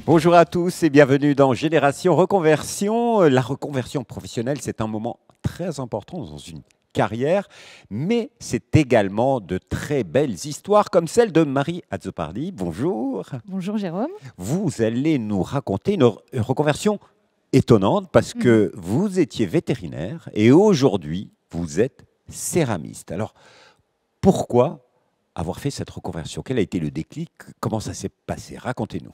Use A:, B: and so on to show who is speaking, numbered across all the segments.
A: Bonjour à tous et bienvenue dans Génération Reconversion. La reconversion professionnelle, c'est un moment très important dans une carrière, mais c'est également de très belles histoires comme celle de Marie Azzopardi. Bonjour.
B: Bonjour Jérôme.
A: Vous allez nous raconter une reconversion étonnante parce que vous étiez vétérinaire et aujourd'hui, vous êtes céramiste. Alors, pourquoi avoir fait cette reconversion? Quel a été le déclic? Comment ça s'est passé? Racontez-nous.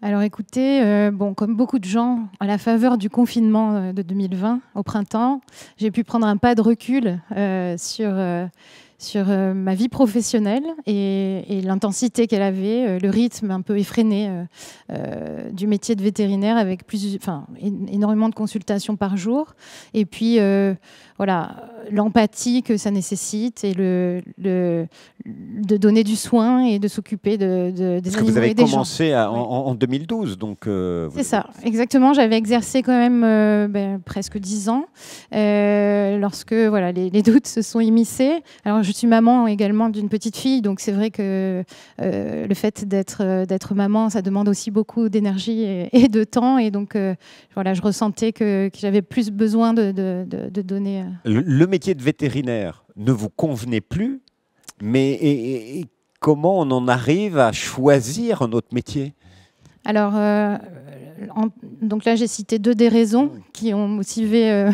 B: Alors écoutez, comme beaucoup de gens, à la faveur du confinement de 2020, au printemps, j'ai pu prendre un pas de recul sur ma vie professionnelle et l'intensité qu'elle avait, le rythme un peu effréné du métier de vétérinaire avec énormément de consultations par jour. Et puis, voilà, l'empathie que ça nécessite et de donner du soin et de s'occuper des animaux et des gens.
A: Parce que vous avez commencé en 2012, donc...
B: C'est ça, exactement. J'avais exercé quand même presque 10 ans lorsque voilà, les doutes se sont immiscés. Alors, je suis maman également d'une petite fille, donc c'est vrai que le fait d'être maman, ça demande aussi beaucoup d'énergie et de temps. Et donc, voilà, je ressentais que j'avais plus besoin de donner...
A: Le métier de vétérinaire ne vous convenait plus, mais et comment on en arrive à choisir un autre métier?
B: Alors, donc là, j'ai cité deux des raisons qui ont motivé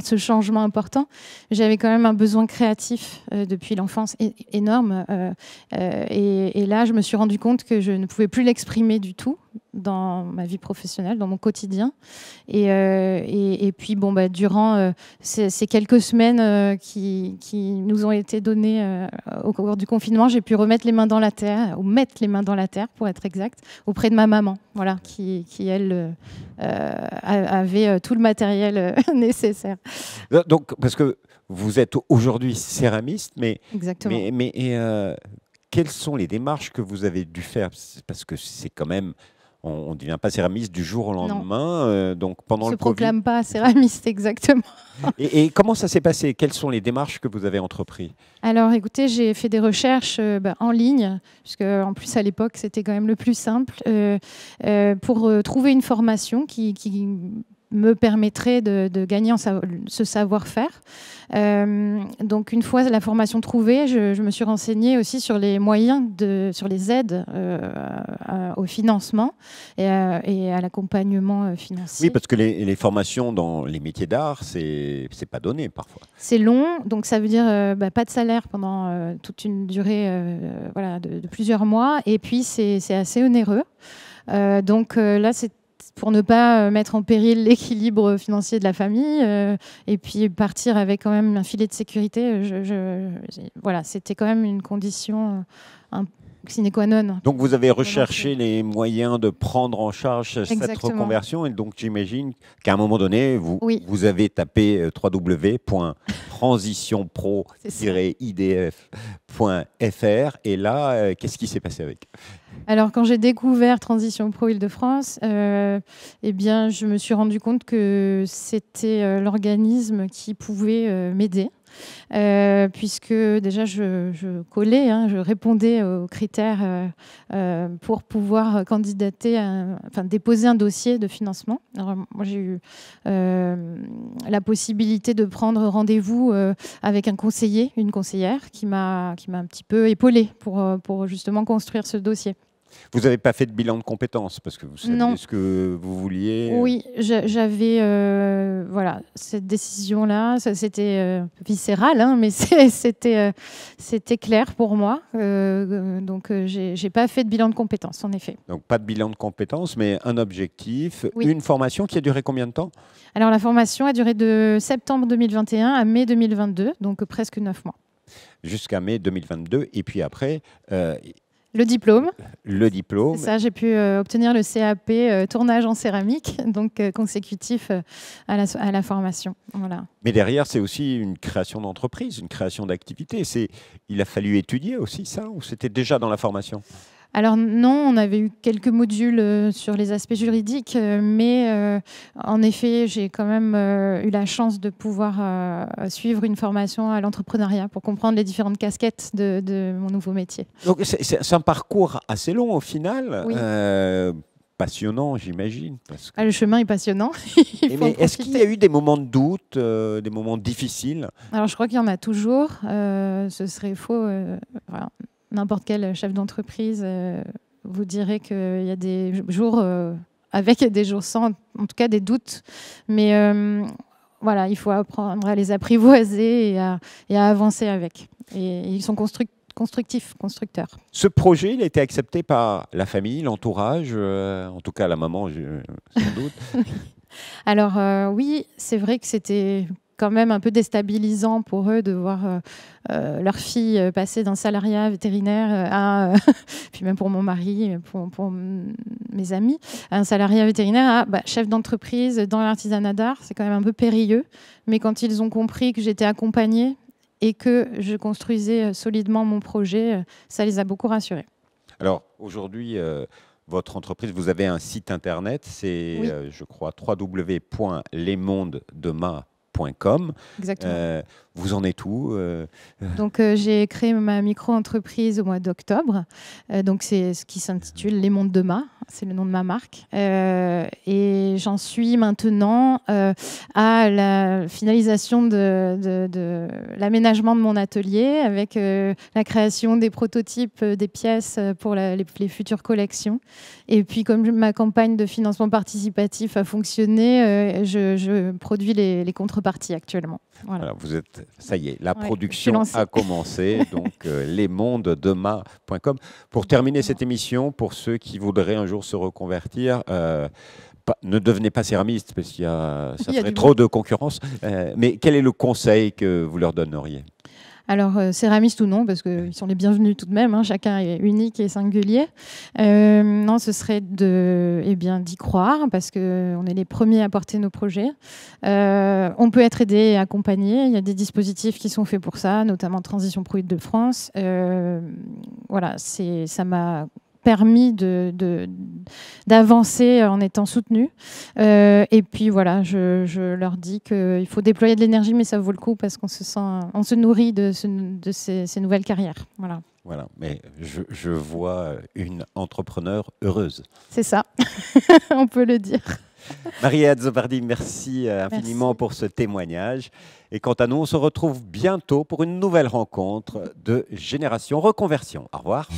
B: ce changement important. J'avais quand même un besoin créatif depuis l'enfance énorme. Et là, je me suis rendu compte que je ne pouvais plus l'exprimer du tout dans ma vie professionnelle, dans mon quotidien. Et puis, durant ces quelques semaines qui nous ont été données au cours du confinement, j'ai pu remettre les mains dans la terre, ou mettre les mains dans la terre, pour être exact, auprès de ma maman, voilà, qui elle, avait tout le matériel nécessaire.
A: Donc, parce que vous êtes aujourd'hui céramiste,
B: Exactement.
A: Quelles sont les démarches que vous avez dû faire? Parce que c'est quand même... On ne devient pas céramiste du jour au lendemain. Donc pendant le Covid...
B: On ne se proclame pas céramiste, exactement.
A: Et comment ça s'est passé? Quelles sont les démarches que vous avez entreprises?
B: Alors écoutez, j'ai fait des recherches en ligne, puisque en plus à l'époque c'était quand même le plus simple, pour trouver une formation qui me permettrait de gagner ce savoir-faire. Donc une fois la formation trouvée, je me suis renseignée aussi sur les moyens, sur les aides au financement et à l'accompagnement financier.
A: Oui, parce que les formations dans les métiers d'art, c'est pas donné parfois.
B: C'est long, donc ça veut dire pas de salaire pendant toute une durée de plusieurs mois, et puis c'est assez onéreux. Donc là, c'est pour ne pas mettre en péril l'équilibre financier de la famille et puis partir avec quand même un filet de sécurité. Voilà, c'était quand même une condition sine qua non.
A: Donc vous avez recherché les moyens de prendre en charge cette reconversion, et donc j'imagine qu'à un moment donné, vous avez tapé www.transitionpro-idf.fr, et là, qu'est-ce qui s'est passé avec?
B: Alors, quand j'ai découvert Transition Pro Île-de-France, je me suis rendu compte que c'était l'organisme qui pouvait m'aider. Puisque déjà je collais, je répondais aux critères pour pouvoir déposer un dossier de financement. Alors, moi j'ai eu la possibilité de prendre rendez-vous avec un conseiller, une conseillère qui m'a un petit peu épaulée pour justement construire ce dossier.
A: Vous n'avez pas fait de bilan de compétences parce que vous saviez ce que vous vouliez?
B: Oui, j'avais cette décision-là. C'était viscéral, mais c'était clair pour moi. Donc, j'ai pas fait de bilan de compétences, en effet.
A: Donc, pas de bilan de compétences, mais un objectif. Oui. Une formation qui a duré combien de temps? Alors,
B: la formation a duré de septembre 2021 à mai 2022, donc presque 9 mois.
A: Jusqu'à mai 2022. Et puis après...
B: Le diplôme.
A: Le diplôme.
B: C'est ça, j'ai pu obtenir le CAP tournage en céramique, donc consécutif à la formation. Voilà.
A: Mais derrière, c'est aussi une création d'entreprise, une création d'activité. Il a fallu étudier aussi ça, ou c'était déjà dans la formation?
B: Alors non, on avait eu quelques modules sur les aspects juridiques, mais en effet, j'ai quand même eu la chance de pouvoir suivre une formation à l'entrepreneuriat pour comprendre les différentes casquettes de mon nouveau métier.
A: Donc c'est un parcours assez long au final,
B: Oui.
A: passionnant j'imagine.
B: Le chemin est passionnant.
A: Mais est-ce qu'il y a eu des moments de doute, des moments difficiles?
B: Alors je crois qu'il y en a toujours. Ce serait faux. Voilà. N'importe quel chef d'entreprise vous dirait qu'il y a des jours avec et des jours sans, en tout cas des doutes. Mais voilà, il faut apprendre à les apprivoiser et à avancer avec. Et ils sont constructifs, constructeurs.
A: Ce projet, il a été accepté par la famille, l'entourage, en tout cas la maman, sans doute.
B: Alors oui, c'est vrai que c'était quand même un peu déstabilisant pour eux de voir leur fille passer d'un salariat vétérinaire à, puis même pour mon mari, pour mes amis, à un salariat vétérinaire à chef d'entreprise dans l'artisanat d'art. C'est quand même un peu périlleux. Mais quand ils ont compris que j'étais accompagnée et que je construisais solidement mon projet, ça les a beaucoup rassurés.
A: Alors aujourd'hui, votre entreprise, vous avez un site internet, c'est,
B: oui.
A: je crois, www.lesmondesdemain.com.
B: Exactement.
A: Vous en êtes où
B: Donc j'ai créé ma micro-entreprise au mois d'octobre. Donc c'est ce qui s'intitule Les Mondes de Ma, c'est le nom de ma marque. Et j'en suis maintenant à la finalisation de l'aménagement de mon atelier avec la création des prototypes des pièces pour les futures collections. Et puis comme ma campagne de financement participatif a fonctionné, je produis les contreparties actuellement. Voilà.
A: Alors, vous êtes, ça y est, la production a commencé, donc lesmondesdemain.com. Pour terminer cette émission, pour ceux qui voudraient un jour se reconvertir, ne devenez pas céramiste parce qu'il y a, ça ferait trop de concurrence. Mais quel est le conseil que vous leur donneriez?
B: Alors, céramiste ou non, parce qu'ils sont les bienvenus tout de même, hein, chacun est unique et singulier. Non, ce serait d'y croire, parce qu'on est les premiers à porter nos projets. On peut être aidé et accompagné. Il y a des dispositifs qui sont faits pour ça, notamment Transition Pro Île-de-France. Voilà, ça m'a permis d'avancer en étant soutenu. Et puis voilà, je leur dis qu'il faut déployer de l'énergie, mais ça vaut le coup parce qu'on se nourrit de ces nouvelles carrières. Voilà.
A: Voilà, mais je vois une entrepreneure heureuse.
B: C'est ça, on peut le dire.
A: Marie-Ève Zobardi, merci infiniment pour ce témoignage. Et quant à nous, on se retrouve bientôt pour une nouvelle rencontre de Génération Reconversion. Au revoir.